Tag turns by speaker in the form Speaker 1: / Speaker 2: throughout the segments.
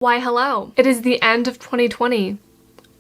Speaker 1: Why hello! It is the end of 2020.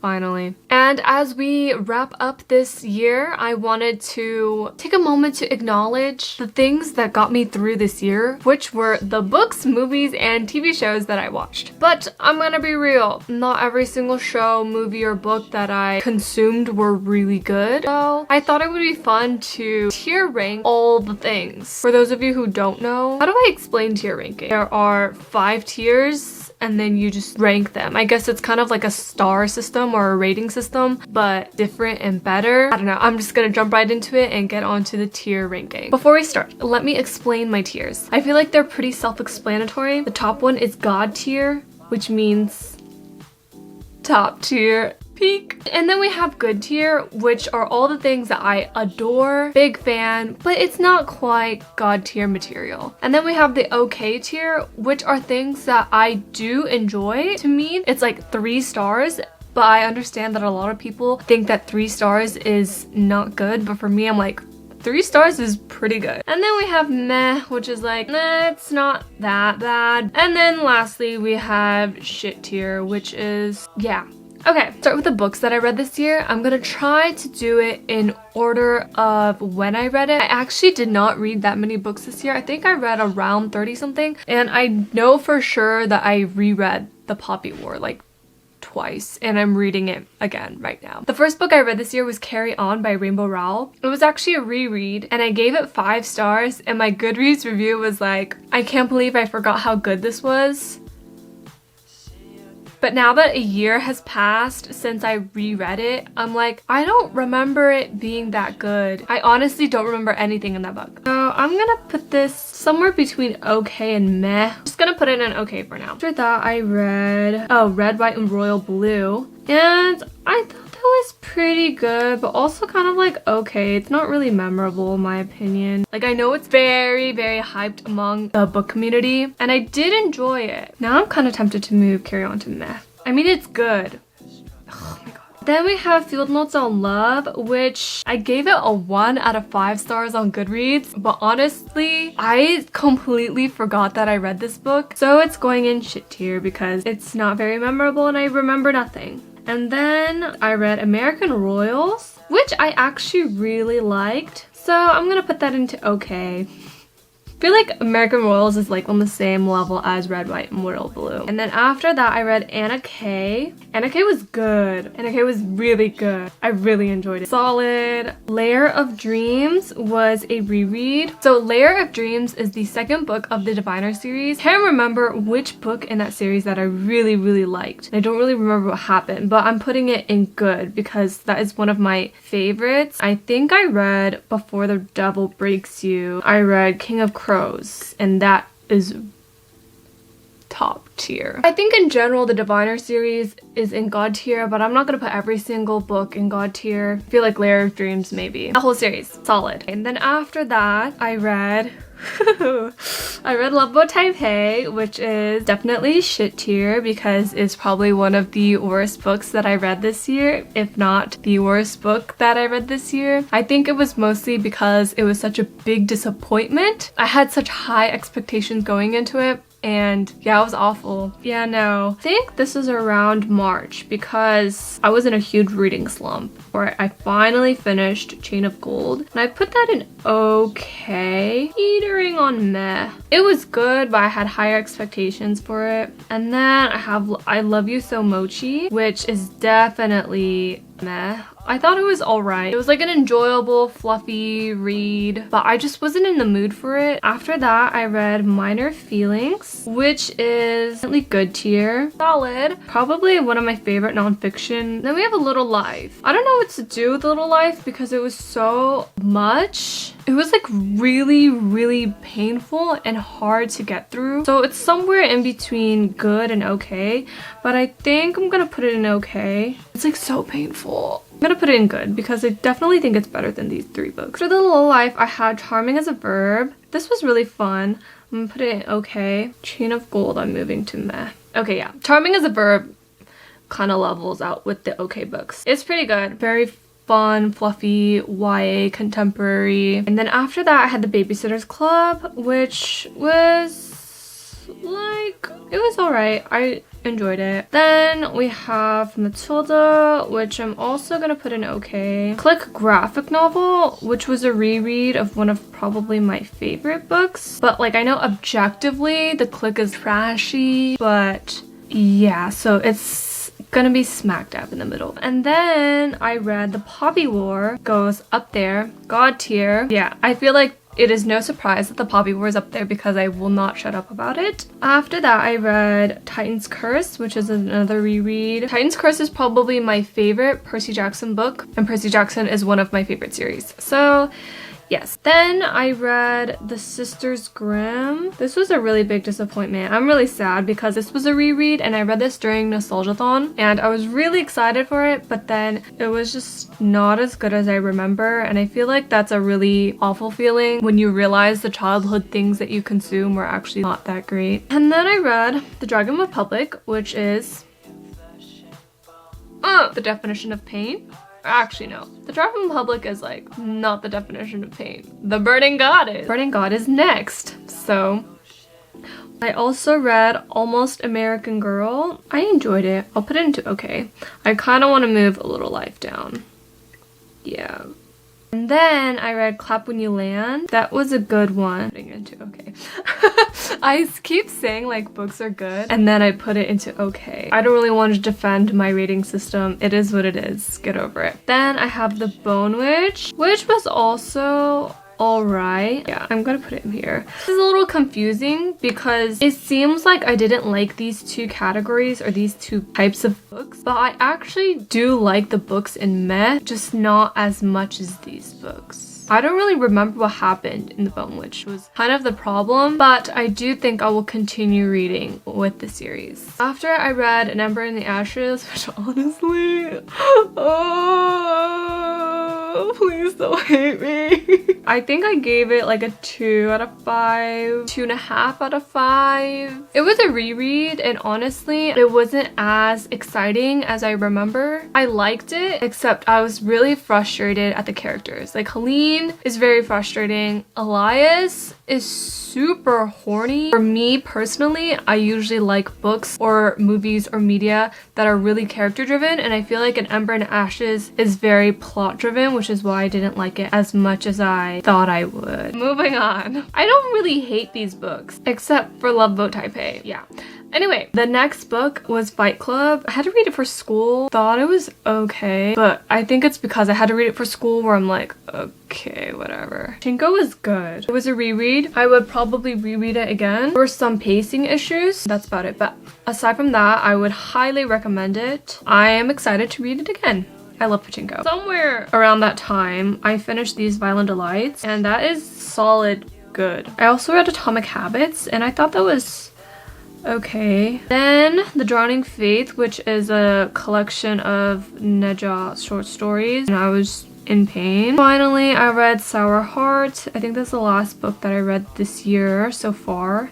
Speaker 1: Finally. And as we wrap up this year, I wanted to take a moment to acknowledge the things that got me through this year, which were the books, movies, and TV shows that I watched. But I'm gonna be real, not every single show, movie, or book that I consumed were really good. So I thought it would be fun to tier rank all the things. For those of you who don't know, how do I explain tier ranking? There are 5 tiers, and then you just rank them. I guess it's kind of like a star system or a rating system, but different and better. I don't know, I'm just gonna jump right into it and get onto the tier ranking. Before we start, let me explain my tiers. I feel like they're pretty self-explanatory. The top one is God tier, which means top tier. Peak. And then we have good tier, which are all the things that I adore, big fan, but it's not quite God tier material. And then we have the okay tier, which are things that I do enjoy. To me, it's like 3 stars, but I understand that a lot of people think that 3 stars is not good, but for me, I'm like, 3 stars is pretty good. And then we have meh, which is like, nah, it's not that bad. And then lastly, we have shit tier, which is, yeah. Okay, start with the books that I read this year. I'm gonna try to do it in order of when I read it. I actually did not read that many books this year. I think I read around 30 something, and I know for sure that I reread The Poppy War like twice, and I'm reading it again right now. The first book I read this year was Carry On by Rainbow Rowell. It was actually a reread, and I gave it 5 stars, and my Goodreads review was like, I can't believe I forgot how good this was. But now that a year has passed since I reread it, I'm like, I don't remember it being that good. I honestly don't remember anything in that book. So I'm gonna put this somewhere between okay and meh. Just gonna put it in okay for now. After that, I read, Red, White, and Royal Blue. And I thought that was pretty good, but also kind of like okay. It's not really memorable in my opinion. Like, I know it's very, very hyped among the book community, and I did enjoy it. Now I'm kind of tempted to move Carry On to meh. I mean, it's good. Oh my god. Then we have Field Notes on Love, which I gave it a 1 out of 5 stars on Goodreads, but honestly, I completely forgot that I read this book. So it's going in shit tier because it's not very memorable and I remember nothing. And then I read American Royals, which I actually really liked. So I'm gonna put that into okay. I feel like American Royals is like on the same level as Red, White, and Royal Blue. And then after that, I read Anna K. Anna K was good. Anna K was really good. I really enjoyed it. Solid. Layer of Dreams was a reread. So Layer of Dreams is the 2nd book of the Diviner series. Can't remember which book in that series that I really, really liked. I don't really remember what happened, but I'm putting it in good because that is one of my favorites. I think I read Before the Devil Breaks You. I read King of Crows, and that is top tier. I think in general the Diviner series is in God tier, but I'm not gonna put every single book in God tier. I feel like Layer of Dreams maybe. The whole series, solid. And then after that, I read Loveboat Taipei, which is definitely shit tier because it's probably one of the worst books that I read this year, if not the worst book that I read this year. I think it was mostly because it was such a big disappointment. I had such high expectations going into it, and yeah, it was awful. Yeah, no. I think this was around March because I was in a huge reading slump where I finally finished Chain of Gold, and I put that in okay, teetering on meh. It was good, but I had higher expectations for it. And then I have I Love You So Mochi, which is definitely meh. I thought it was alright. It was like an enjoyable, fluffy read, but I just wasn't in the mood for it. After that, I read Minor Feelings, which is definitely good tier. Solid. Probably one of my favorite nonfiction. Then we have A Little Life. I don't know what to do with A Little Life because it was so much. It was like really, really painful and hard to get through. So it's somewhere in between good and okay, but I think I'm gonna put it in okay. It's like so painful. I'm gonna put it in good because I definitely think it's better than these 3 books. For The Little Life, I had Charming as a Verb. This was really fun. I'm gonna put it in okay. Chain of Gold, I'm moving to meh. Okay, yeah. Charming as a Verb kind of levels out with the okay books. It's pretty good. Very fun, fluffy, YA, contemporary. And then after that, I had The Babysitter's Club, which was like, it was alright. enjoyed it. Then we have Matilda, which I'm also gonna put in okay. Click graphic novel, which was a reread of one of probably my favorite books. But like, I know objectively the Click is trashy, but yeah, so it's gonna be smack dab in the middle. And then I read The Poppy War, goes up there, God tier. Yeah, I feel like it is no surprise that The Poppy War is up there because I will not shut up about it. After that, I read Titan's Curse, which is another reread. Titan's Curse is probably my favorite Percy Jackson book, and Percy Jackson is one of my favorite series. So yes. Then I read The Sisters Grimm. This was a really big disappointment. I'm really sad because this was a reread and I read this during Nostalgiathon and I was really excited for it, but then it was just not as good as I remember, and I feel like that's a really awful feeling when you realize the childhood things that you consume were actually not that great. And then I read The Dragon Republic, which is the definition of pain. Actually, no. The Dragon Republic is like not the definition of pain. The Burning God is. Burning God is next. So I also read Almost American Girl. I enjoyed it. I'll put it into okay. I kind of want to move A Little Life down. Yeah. And then I read Clap When You Land. That was a good one. Putting it into okay. I keep saying like books are good and then I put it into okay. I don't really want to defend my rating system. It is what it is. Get over it. Then I have The Bone Witch, which was also alright. Yeah, I'm gonna put it in here. This is a little confusing because it seems like I didn't like these two categories or these two types of books, but I actually do like the books in Meh, just not as much as these books. I don't really remember what happened in The Bone Witch was kind of the problem, but I do think I will continue reading with the series. After I read An Ember in the Ashes, which honestly, oh, please don't hate me. I think I gave it like a 2 out of 5, 2.5 out of 5. It was a reread and honestly, it wasn't as exciting as I remember. I liked it, except I was really frustrated at the characters. Like Helene is very frustrating. Elias is super horny. For me personally, I usually like books or movies or media that are really character driven, and I feel like An Ember and Ashes is very plot driven, which is why I didn't like it as much as I thought I would. Moving on. I don't really hate these books except for Loveboat Taipei. Yeah. Anyway, the next book was Fight Club. I had to read it for school. Thought it was okay, but I think it's because I had to read it for school where I'm like, okay, whatever. Chinko was good. It was a reread. I would probably reread it again. There were some pacing issues. That's about it. But aside from that, I would highly recommend it. I am excited to read it again. I love Pachinko. Somewhere around that time, I finished These Violent Delights, and that is solid good. I also read Atomic Habits, and I thought that was okay. Then The Drowning Faith, which is a collection of Neja short stories, and I was in pain. Finally, I read Sour Heart. I think that's the last book that I read this year so far,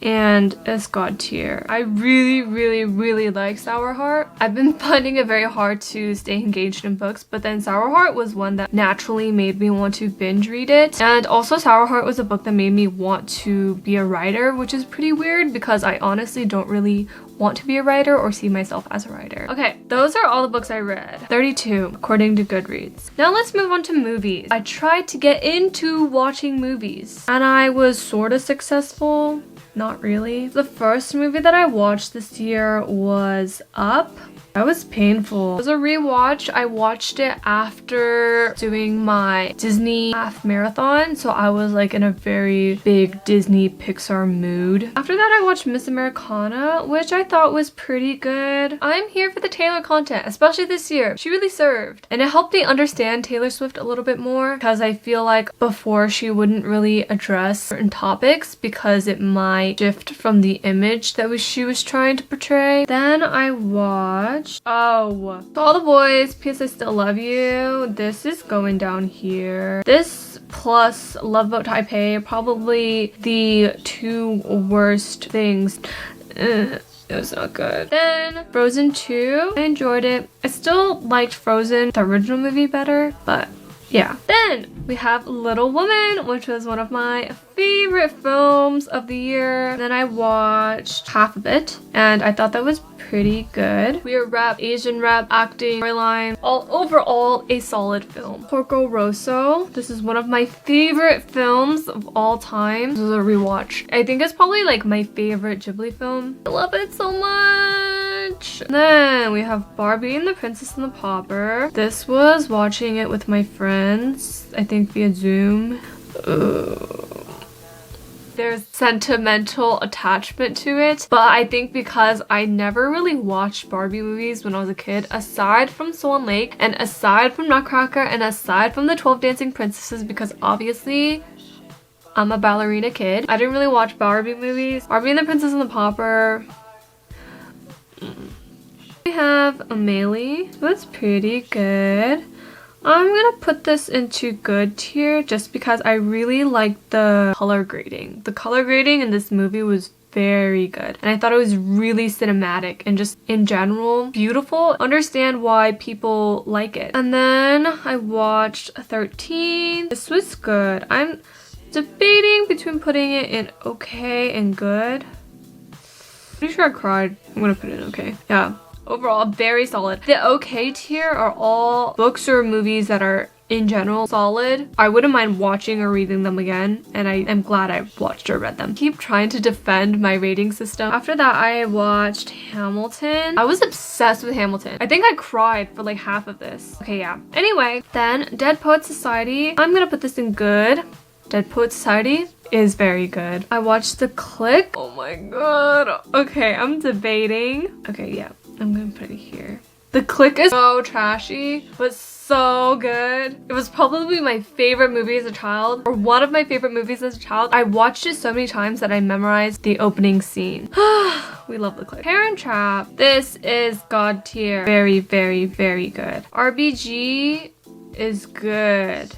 Speaker 1: and it's God tier. I really like Sour Heart. I've been finding it very hard to stay engaged in books, but then Sour Heart was one that naturally made me want to binge read it. And also Sour Heart was a book that made me want to be a writer, which is pretty weird because I honestly don't really want to be a writer or see myself as a writer. Okay, those are all the books I read. 32 according to Goodreads. Now let's move on to movies. I tried to get into watching movies and I was sort of successful. Not really. The first movie that I watched this year was Up. That was painful. It was a rewatch. I watched it after doing my Disney half marathon, so I was like in a very big Disney Pixar mood. After that, I watched Miss Americana, which I thought was pretty good. I'm here for the Taylor content, especially this year. She really served. And it helped me understand Taylor Swift a little bit more because I feel like before she wouldn't really address certain topics because it might shift from the image that she was trying to portray. Then I watched To All the Boys, P.S. I Still Love You. This is going down here. This plus Loveboat Taipei are probably the two worst things. It was not good. Then Frozen 2. I enjoyed it. I still liked Frozen, the original movie, better, but yeah. Then We have Little Woman, which was one of my favorite films of the year. Then I watched half of it and I thought that was pretty good. Weird rap, Asian rap, acting, storyline, all overall a solid film. Porco Rosso. This is one of my favorite films of all time. This is a rewatch. I think it's probably like my favorite Ghibli film. I love it so much. Then we have Barbie and the Princess and the Pauper. This was watching it with my friends, I think via Zoom. There's sentimental attachment to it, but I think because I never really watched Barbie movies when I was a kid, aside from Swan Lake and aside from Nutcracker and aside from the 12 Dancing Princesses, because obviously I'm a ballerina kid. I didn't really watch Barbie movies. Barbie and the Princess and the Pauper. We have Amelie, so that's pretty good. I'm gonna put this into good tier just because I really liked the color grading. The color grading in this movie was very good and I thought it was really cinematic and just in general beautiful. Understand why people like it. And then I watched 13. This was good. I'm debating between putting it in okay and good. Pretty sure I cried. I'm gonna put it in okay. Yeah. Overall, very solid. The okay tier are all books or movies that are in general solid. I wouldn't mind watching or reading them again, and I am glad I watched or read them. Keep trying to defend my rating system. After that, I watched Hamilton. I was obsessed with Hamilton. I think I cried for like half of this. Okay, yeah. Anyway, then Dead Poet Society. I'm gonna put this in good. Dead Poet Society is very good. I watched The Click. Oh my god. Okay, I'm debating. Okay, yeah. I'm gonna put it here. The Click is so trashy, but so good. It was probably my favorite movie as a child, or one of my favorite movies as a child. I watched it so many times that I memorized the opening scene. We love The Click. Parent Trap. This is god tier. Very, very, very good. RBG is good.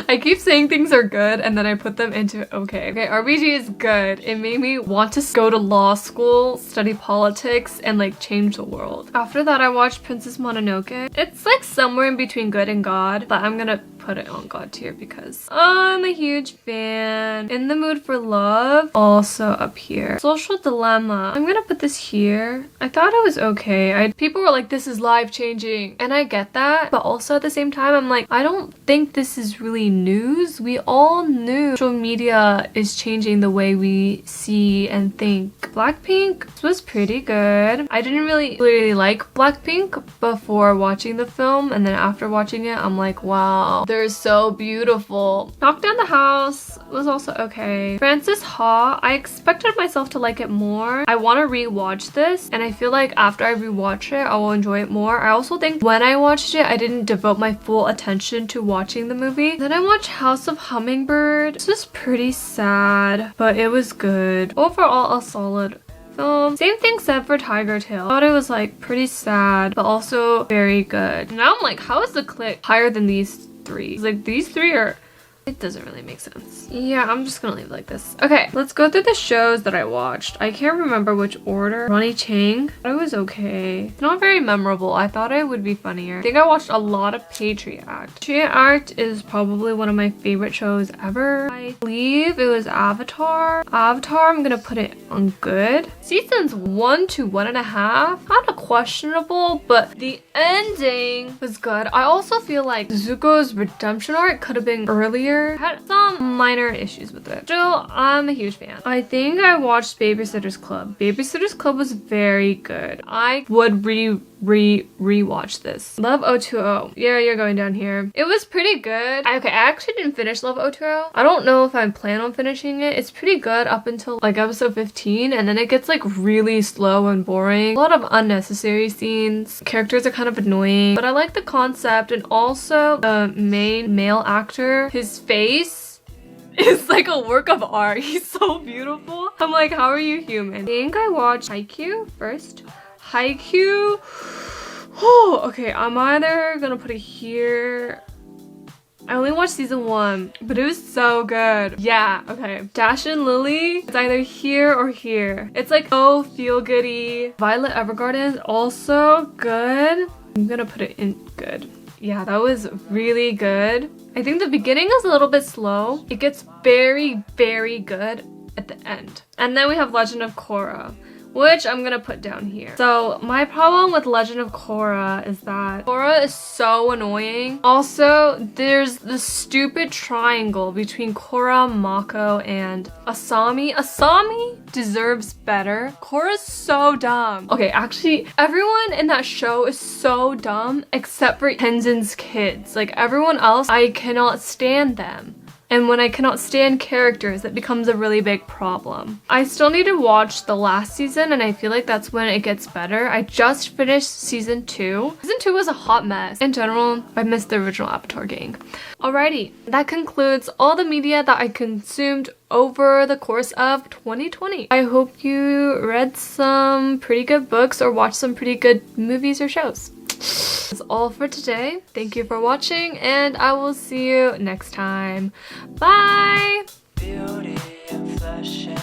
Speaker 1: I keep saying things are good and then I put them into okay. Okay, RBG is good. It made me want to go to law school, study politics, and like change the world. After that, I watched Princess Mononoke. It's like somewhere in between good and God, but I'm gonna put it on God tier because I'm a huge fan. In the Mood for Love, also up here. Social Dilemma. I'm gonna put this here. I thought it was okay. People were like, this is life-changing, and I get that, but also at the same time, I'm like, I don't think this is really news. We all knew social media is changing the way we see and think. Blackpink was pretty good. I didn't really like Blackpink before watching the film, and then after watching it, I'm like, wow, they're so beautiful. Knock Down the House was also okay. Frances Ha, I expected myself to like it more. I want to rewatch this, and I feel like after I rewatch it, I will enjoy it more. I also think when I watched it, I didn't devote my full attention to watching the movie. Then I watched House of Hummingbird. This was pretty sad, but it was good. Overall, a solid film. Same thing said for Tiger Tail. I thought it was like pretty sad, but also very good. Now I'm like, how is The Click higher than these three? It's like these three are... It doesn't really make sense. Yeah, I'm just gonna leave it like this. Okay, let's go through the shows that I watched. I can't remember which order. Ronnie Chang. It was okay. It's not very memorable. I thought it would be funnier. I think I watched a lot of Patriot Act. Patriot Act is probably one of my favorite shows ever. I believe it was Avatar. Avatar, I'm gonna put it on good. Seasons 1 to 1.5, kind of questionable, but the ending was good. I also feel like Zuko's redemption arc could have been earlier. Had some minor issues with it. Still, I'm a huge fan. I think I watched Babysitter's Club. Babysitter's Club was very good. I would rewatch this. Love 020. Yeah, you're going down here. It was pretty good. Okay, I actually didn't finish Love 020. I don't know if I plan on finishing it. It's pretty good up until like episode 15, and then it gets like really slow and boring. A lot of unnecessary scenes. Characters are kind of annoying, but I like the concept, and also the main male actor, his face is like a work of art. He's so beautiful. I'm like, how are you human? I think I watched Haikyuu first. Haikyuu. Oh, okay, I'm either gonna put it here. I only watched season 1, but it was so good. Yeah, okay. Dash and Lily, it's either here or here. It's like, oh, feel-goody. Violet Evergarden is also good. I'm gonna put it in good. Yeah, that was really good. I think the beginning is a little bit slow. It gets very, very good at the end. And then we have Legend of Korra, which I'm gonna put down here. So my problem with Legend of Korra is that Korra is so annoying. Also, there's the stupid triangle between Korra, Mako, and Asami. Asami deserves better. Korra's so dumb. Okay, actually, everyone in that show is so dumb except for Tenzin's kids. Like, everyone else, I cannot stand them. And when I cannot stand characters, it becomes a really big problem. I still need to watch the last season, and I feel like that's when it gets better. I just finished season 2. Season 2 was a hot mess. In general, I missed the original Avatar gang. Alrighty, that concludes all the media that I consumed over the course of 2020. I hope you read some pretty good books or watched some pretty good movies or shows. That's all for today. Thank you for watching, and I will see you next time. Bye! Beauty and flesh and